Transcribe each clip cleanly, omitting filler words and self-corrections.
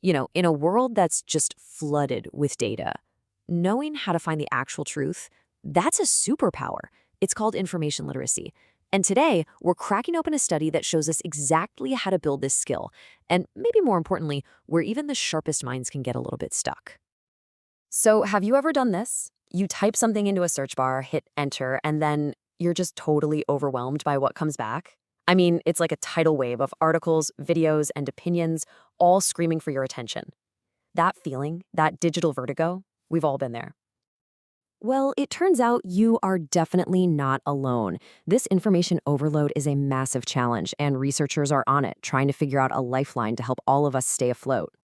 In a world that's just flooded with data, knowing how to find the actual truth, that's a superpower. It's called information literacy. And today, we're cracking open a study that shows us exactly how to build this skill, and maybe more importantly, where even the sharpest minds can get a little bit stuck. So, have you ever done this? You type something into a search bar, hit enter, and then you're just totally overwhelmed by what comes back? I mean, it's like a tidal wave of articles, videos, and opinions all screaming for your attention. That feeling, that digital vertigo, we've all been there. Well, it turns out you are definitely not alone. This information overload is a massive challenge, and researchers are on it, trying to figure out a lifeline to help all of us stay afloat.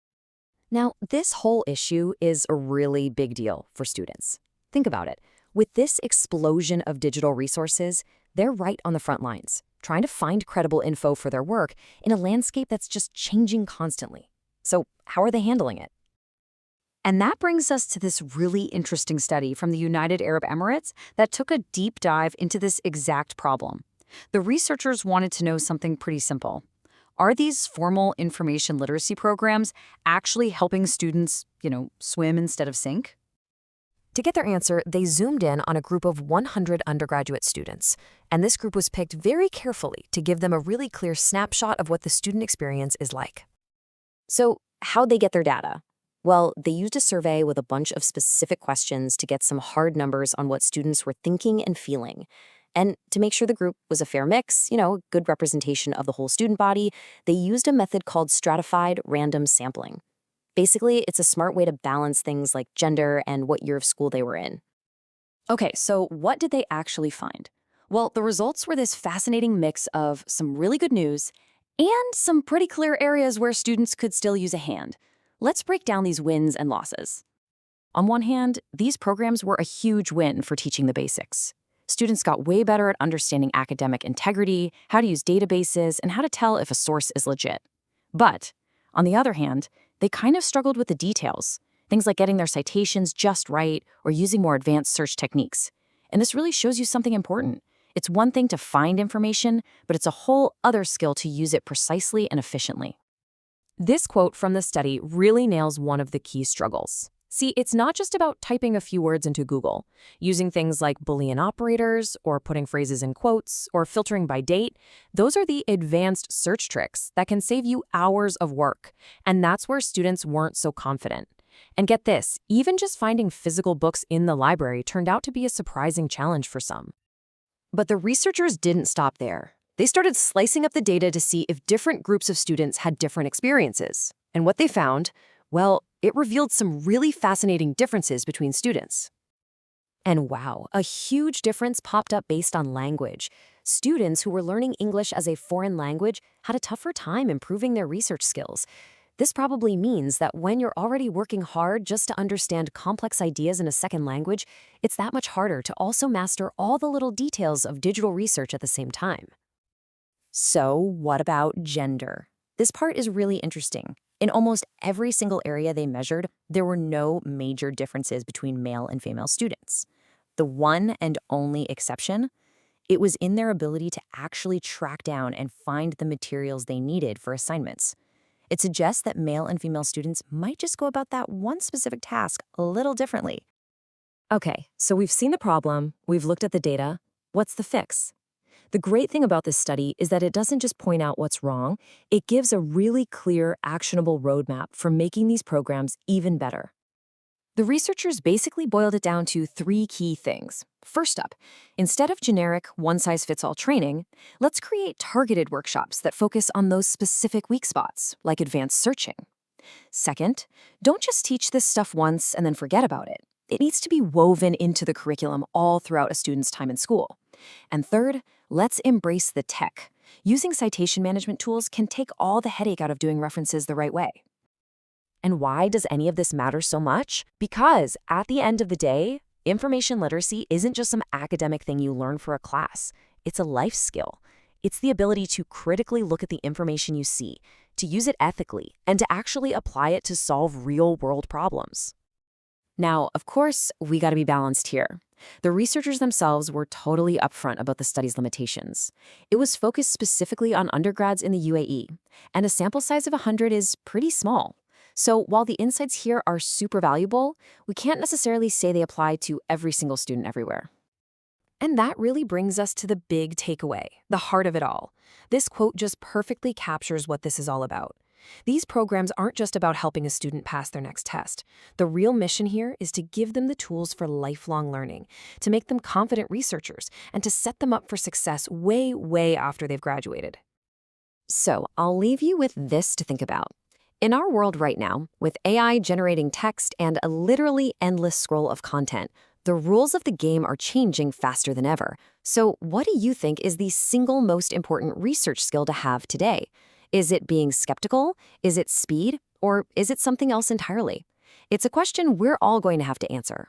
Now, this whole issue is a really big deal for students. Think about it. With this explosion of digital resources, they're right on the front lines, trying to find credible info for their work in a landscape that's just changing constantly. So, how are they handling it? And that brings us to this really interesting study from the United Arab Emirates that took a deep dive into this exact problem. The researchers wanted to know something pretty simple. Are these formal information literacy programs actually helping students, swim instead of sink? To get their answer, they zoomed in on a group of 100 undergraduate students. And this group was picked very carefully to give them a really clear snapshot of what the student experience is like. So, how'd they get their data? Well, they used a survey with a bunch of specific questions to get some hard numbers on what students were thinking and feeling. And to make sure the group was a fair mix, a good representation of the whole student body, they used a method called stratified random sampling. Basically, it's a smart way to balance things like gender and what year of school they were in. Okay, so what did they actually find? Well, the results were this fascinating mix of some really good news and some pretty clear areas where students could still use a hand. Let's break down these wins and losses. On one hand, these programs were a huge win for teaching the basics. Students got way better at understanding academic integrity, how to use databases, and how to tell if a source is legit. But, on the other hand, they kind of struggled with the details, things like getting their citations just right or using more advanced search techniques. And this really shows you something important. It's one thing to find information, but it's a whole other skill to use it precisely and efficiently. This quote from the study really nails one of the key struggles. See, it's not just about typing a few words into Google. Using things like Boolean operators, or putting phrases in quotes, or filtering by date, those are the advanced search tricks that can save you hours of work. And that's where students weren't so confident. And get this, even just finding physical books in the library turned out to be a surprising challenge for some. But the researchers didn't stop there. They started slicing up the data to see if different groups of students had different experiences. And what they found, well, it revealed some really fascinating differences between students. And wow, a huge difference popped up based on language. Students who were learning English as a foreign language had a tougher time improving their research skills. This probably means that when you're already working hard just to understand complex ideas in a second language, it's that much harder to also master all the little details of digital research at the same time. So, what about gender? This part is really interesting. In almost every single area they measured, there were no major differences between male and female students. The one and only exception, it was in their ability to actually track down and find the materials they needed for assignments. It suggests that male and female students might just go about that one specific task a little differently. Okay, so we've seen the problem, we've looked at the data. What's the fix? The great thing about this study is that it doesn't just point out what's wrong, it gives a really clear, actionable roadmap for making these programs even better. The researchers basically boiled it down to 3 key things. First up, instead of generic one-size-fits-all training, let's create targeted workshops that focus on those specific weak spots, like advanced searching. Second, don't just teach this stuff once and then forget about it. It needs to be woven into the curriculum all throughout a student's time in school. And third, let's embrace the tech. Using citation management tools can take all the headache out of doing references the right way. And why does any of this matter so much? Because at the end of the day, information literacy isn't just some academic thing you learn for a class. It's a life skill. It's the ability to critically look at the information you see, to use it ethically, and to actually apply it to solve real-world problems. Now, of course, we got to be balanced here. The researchers themselves were totally upfront about the study's limitations. It was focused specifically on undergrads in the UAE, and a sample size of 100 is pretty small. So while the insights here are super valuable, we can't necessarily say they apply to every single student everywhere. And that really brings us to the big takeaway, the heart of it all. This quote just perfectly captures what this is all about. These programs aren't just about helping a student pass their next test. The real mission here is to give them the tools for lifelong learning, to make them confident researchers, and to set them up for success way, way after they've graduated. So I'll leave you with this to think about. In our world right now, with AI generating text and a literally endless scroll of content, the rules of the game are changing faster than ever. So what do you think is the single most important research skill to have today? Is it being skeptical? Is it speed? Or is it something else entirely? It's a question we're all going to have to answer.